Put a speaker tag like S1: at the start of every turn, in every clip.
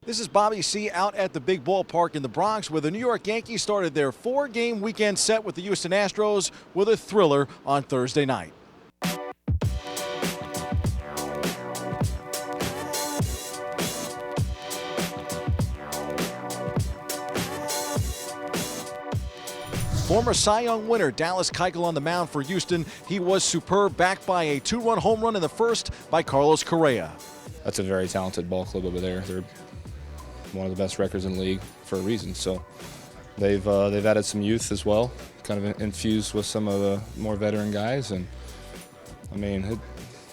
S1: This is Bobby C. out at the big ballpark in the Bronx, where the New York Yankees started their 4-game weekend set with the Houston Astros with a thriller on Thursday night. Former Cy Young winner Dallas Keuchel on the mound for Houston. He was superb, backed by a 2-run home run in the first by Carlos Correa.
S2: That's a very talented ball club over there. They're one of the best records in the league for a reason. So they've added some youth as well, kind of infused with some of the more veteran guys. And I mean, it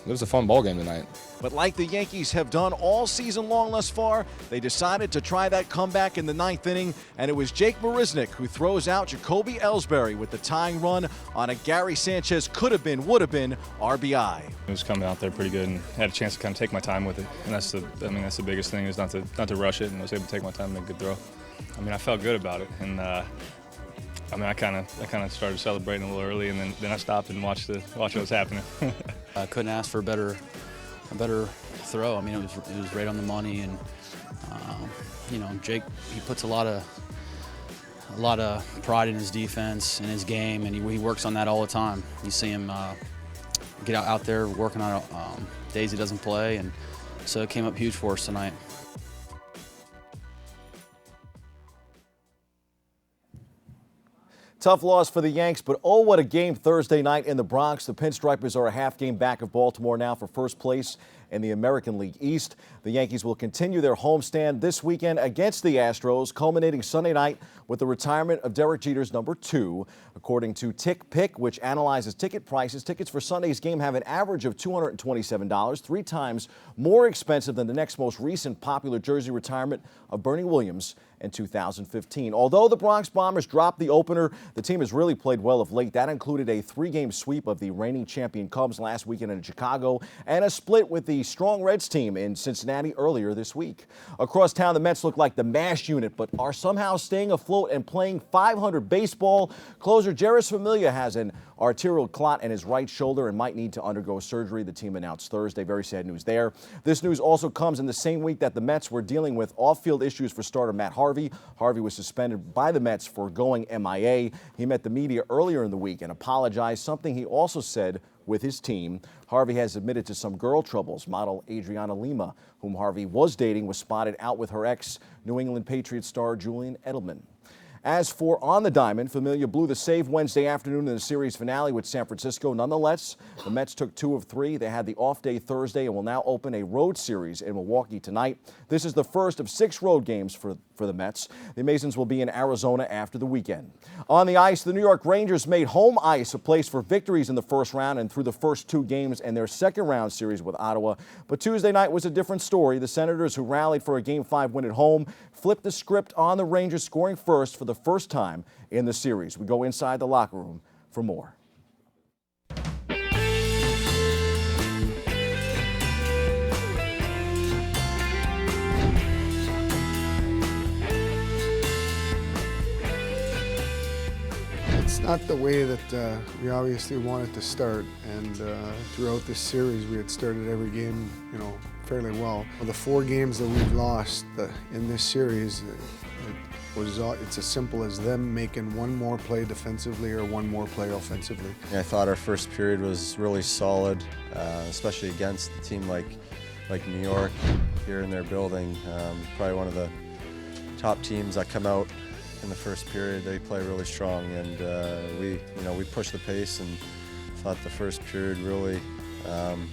S2: was a fun ball game tonight.
S1: But like the Yankees have done all season long thus far, they decided to try that comeback in the 9th inning, and it was Jake Marisnick who throws out Jacoby Ellsbury with the tying run on a Gary Sanchez could-have-been, would-have-been RBI.
S2: I was coming out there pretty good and had a chance to kind of take my time with it, and that's the biggest thing, is not to rush it, and I was able to take my time and make a good throw. I mean, I felt good about it, and I kind of started celebrating a little early, and then I stopped and watched what was happening.
S3: I couldn't ask for a better throw. I mean, it was right on the money, and you know, Jake, he puts a lot of pride in his defense and his game, and he works on that all the time. You see him get out there working on days he doesn't play, and so it came up huge for us tonight.
S1: Tough loss for the Yanks, but oh, what a game Thursday night in the Bronx. The Pinstripers are a half game back of Baltimore now for first place in the American League East. The Yankees will continue their homestand this weekend against the Astros, culminating Sunday night with the retirement of Derek Jeter's number 2. According to TickPick, which analyzes ticket prices, tickets for Sunday's game have an average of $227, 3 times more expensive than the next most recent popular jersey retirement of Bernie Williams in 2015. Although the Bronx Bombers dropped the opener, the team has really played well of late. That included a 3-game sweep of the reigning champion Cubs last weekend in Chicago and a split with the strong Reds team in Cincinnati earlier this week. Across town, the Mets look like the MASH unit, but are somehow staying afloat and playing .500 baseball. Closer Jeurys Familia has an arterial clot in his right shoulder and might need to undergo surgery, the team announced Thursday. Very sad news there. This news also comes in the same week that the Mets were dealing with off-field issues for starter Matt Harvey. Harvey was suspended by the Mets for going MIA. He met the media earlier in the week and apologized, something he also said with his team. Harvey has admitted to some girl troubles. Model Adriana Lima, whom Harvey was dating, was spotted out with her ex, New England Patriots star Julian Edelman. As for on the diamond, Familia blew the save Wednesday afternoon in the series finale with San Francisco. Nonetheless, the Mets took 2 of 3. They had the off day Thursday and will now open a road series in Milwaukee tonight. This is the first of 6 road games for the Mets. The Masons will be in Arizona after the weekend. On the ice, the New York Rangers made home ice a place for victories in the first round and through the first 2 games in their second round series with Ottawa. But Tuesday night was a different story. The Senators, who rallied for a Game 5 win at home, flipped the script on the Rangers, scoring first for the first time in the series. We go inside the locker room for more.
S4: It's not the way that we obviously wanted to start, and throughout this series we had started every game, fairly well. The 4 games that we've lost in this series, it's as simple as them making one more play defensively or one more play offensively.
S5: I thought our first period was really solid, especially against a team like New York here in their building. Probably one of the top teams that come out in the first period. They play really strong, and we pushed the pace and thought the first period really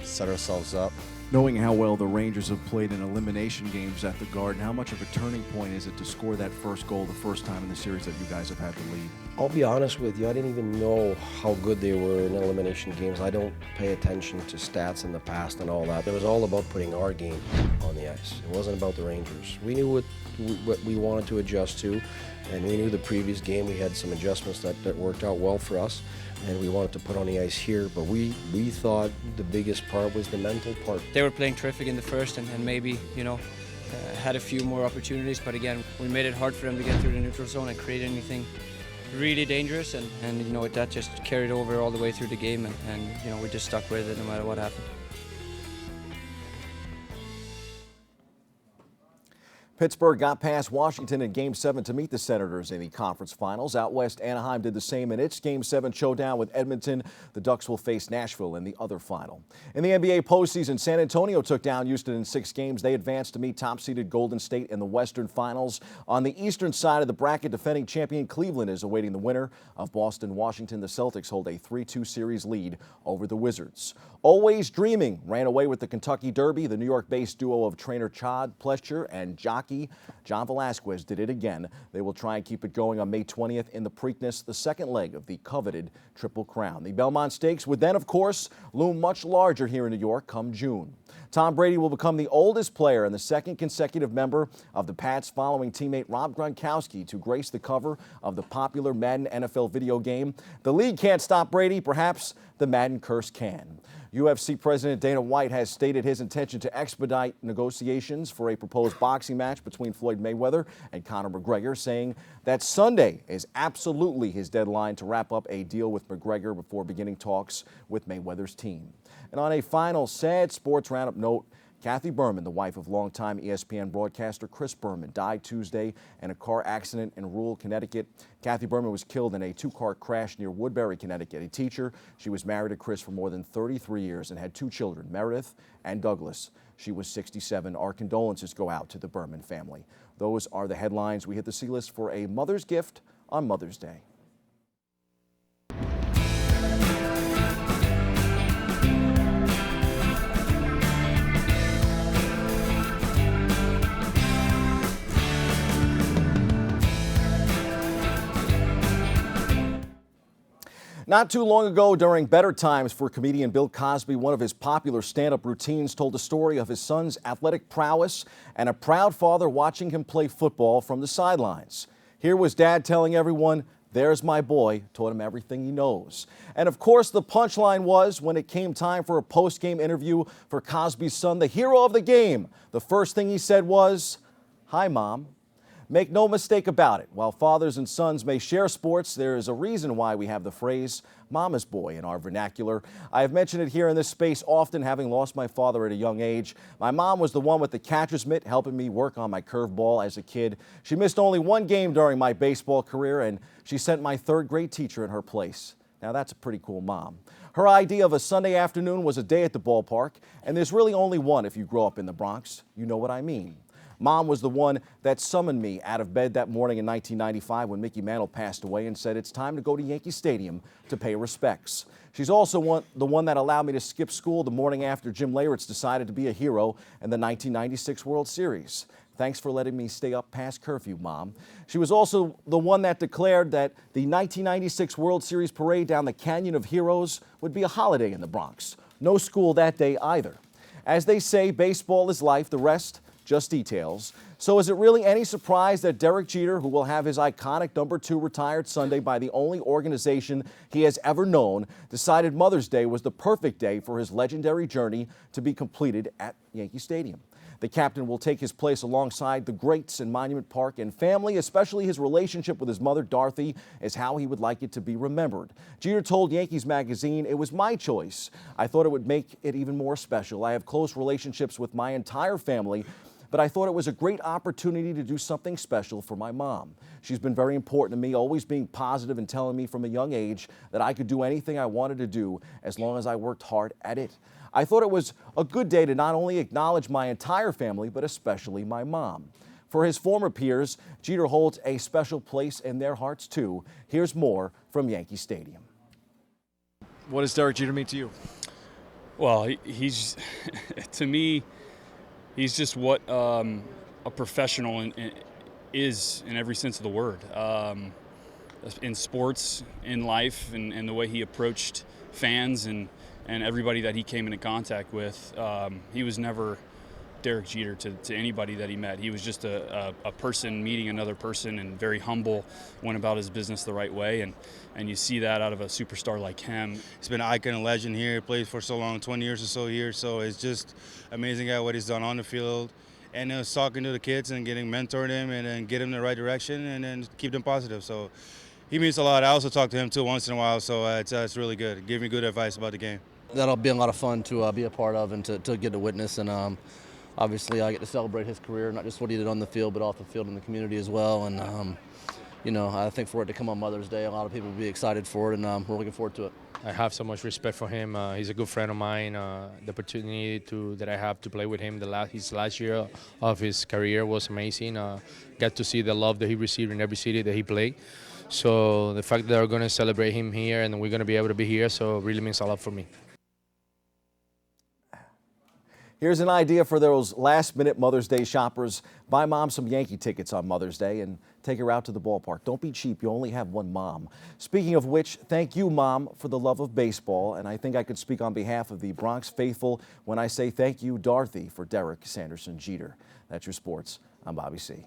S5: set ourselves up.
S1: Knowing how well the Rangers have played in elimination games at the Garden, how much of a turning point is it to score that first goal the first time in the series that you guys have had the lead?
S6: I'll be honest with you, I didn't even know how good they were in elimination games. I don't pay attention to stats in the past and all that. It was all about putting our game on the ice. It wasn't about the Rangers. We knew what we wanted to adjust to, and we knew the previous game we had some adjustments that worked out well for us, and we wanted to put on the ice here, but we thought the biggest part was the mental part.
S7: They were playing terrific in the first and maybe, had a few more opportunities, but again, we made it hard for them to get through the neutral zone and create anything really dangerous, and that just carried over all the way through the game, and we just stuck with it no matter what happened.
S1: Pittsburgh got past Washington in Game 7 to meet the Senators in the conference finals. Out west, Anaheim did the same in its Game 7 showdown with Edmonton. The Ducks will face Nashville in the other final. In the NBA postseason, San Antonio took down Houston in 6 games. They advanced to meet top-seeded Golden State in the Western Finals. On the eastern side of the bracket, defending champion Cleveland is awaiting the winner of Boston-Washington. The Celtics hold a 3-2 series lead over the Wizards. Always Dreaming ran away with the Kentucky Derby. The New York-based duo of trainer Chad Plescher and jockey John Velasquez did it again. They will try and keep it going on May 20th in the Preakness, the second leg of the coveted Triple Crown. The Belmont Stakes would then, of course, loom much larger here in New York come June. Tom Brady will become the oldest player and the second consecutive member of the Pats following teammate Rob Gronkowski to grace the cover of the popular Madden NFL video game. The league can't stop Brady. Perhaps the Madden curse can. UFC President Dana White has stated his intention to expedite negotiations for a proposed boxing match between Floyd Mayweather and Conor McGregor, saying that Sunday is absolutely his deadline to wrap up a deal with McGregor before beginning talks with Mayweather's team. And on a final sad sports roundup note, Kathy Berman, the wife of longtime ESPN broadcaster Chris Berman, died Tuesday in a car accident in rural Connecticut. Kathy Berman was killed in a 2-car crash near Woodbury, Connecticut. A teacher, she was married to Chris for more than 33 years and had 2 children, Meredith and Douglas. She was 67. Our condolences go out to the Berman family. Those are the headlines. We hit the C-list for a mother's gift on Mother's Day. Not too long ago, during better times for comedian Bill Cosby, one of his popular stand-up routines told the story of his son's athletic prowess and a proud father watching him play football from the sidelines. Here was Dad telling everyone, "There's my boy," taught him everything he knows. And of course, the punchline was, when it came time for a post-game interview for Cosby's son, the hero of the game, the first thing he said was, "Hi, Mom." Make no mistake about it, while fathers and sons may share sports, there is a reason why we have the phrase "mama's boy" in our vernacular. I have mentioned it here in this space often, having lost my father at a young age. My mom was the one with the catcher's mitt, helping me work on my curveball as a kid. She missed only 1 game during my baseball career, and she sent my 3rd grade teacher in her place. Now that's a pretty cool mom. Her idea of a Sunday afternoon was a day at the ballpark, and there's really only one if you grow up in the Bronx. You know what I mean. Mom was the one that summoned me out of bed that morning in 1995 when Mickey Mantle passed away and said it's time to go to Yankee Stadium to pay respects. She's also the one that allowed me to skip school the morning after Jim Leyritz decided to be a hero in the 1996 World Series. Thanks for letting me stay up past curfew, Mom. She was also the one that declared that the 1996 World Series parade down the Canyon of Heroes would be a holiday in the Bronx. No school that day either. As they say, baseball is life, the rest just details. So is it really any surprise that Derek Jeter, who will have his iconic number 2 retired Sunday by the only organization he has ever known, decided Mother's Day was the perfect day for his legendary journey to be completed at Yankee Stadium? The captain will take his place alongside the greats in Monument Park, and family, especially his relationship with his mother, Dorothy, is how he would like it to be remembered. Jeter told Yankees Magazine, "It was my choice. I thought it would make it even more special. I have close relationships with my entire family, but I thought it was a great opportunity to do something special for my mom. She's been very important to me, always being positive and telling me from a young age that I could do anything I wanted to do as long as I worked hard at it. I thought it was a good day to not only acknowledge my entire family, but especially my mom." For his former peers, Jeter holds a special place in their hearts too. Here's more from Yankee Stadium.
S8: What does Derek Jeter mean to you?
S9: Well, he's to me, he's just what a professional is in every sense of the word. In sports, in life, and the way he approached fans and everybody that he came into contact with. He was never Derek Jeter to anybody that he met. He was just a person meeting another person, and very humble, went about his business the right way, and you see that out of a superstar like him.
S10: He's been an icon and legend here, played for so long, 20 years or so here, so it's just amazing what he's done on the field, and talking to the kids and getting mentored him and get him in the right direction and then keep them positive. So he means a lot. I also talk to him too once in a while, so it's really good. Give me good advice about the game.
S11: That'll be a lot of fun to be a part of and to get to witness, and obviously I get to celebrate his career, not just what he did on the field, but off the field in the community as well. And you know, I think for it to come on Mother's Day, a lot of people will be excited for it, and we're looking forward to it.
S12: I have so much respect for him. He's a good friend of mine. The opportunity that I have to play with him his last year of his career was amazing. Got to see the love that he received in every city that he played. So the fact that they're going to celebrate him here and we're going to be able to be here, so it really means a lot for me.
S1: Here's an idea for those last-minute Mother's Day shoppers. Buy Mom some Yankee tickets on Mother's Day and take her out to the ballpark. Don't be cheap. You only have one mom. Speaking of which, thank you, Mom, for the love of baseball. And I think I could speak on behalf of the Bronx faithful when I say thank you, Dorothy, for Derek Sanderson Jeter. That's your sports. I'm Bobby C.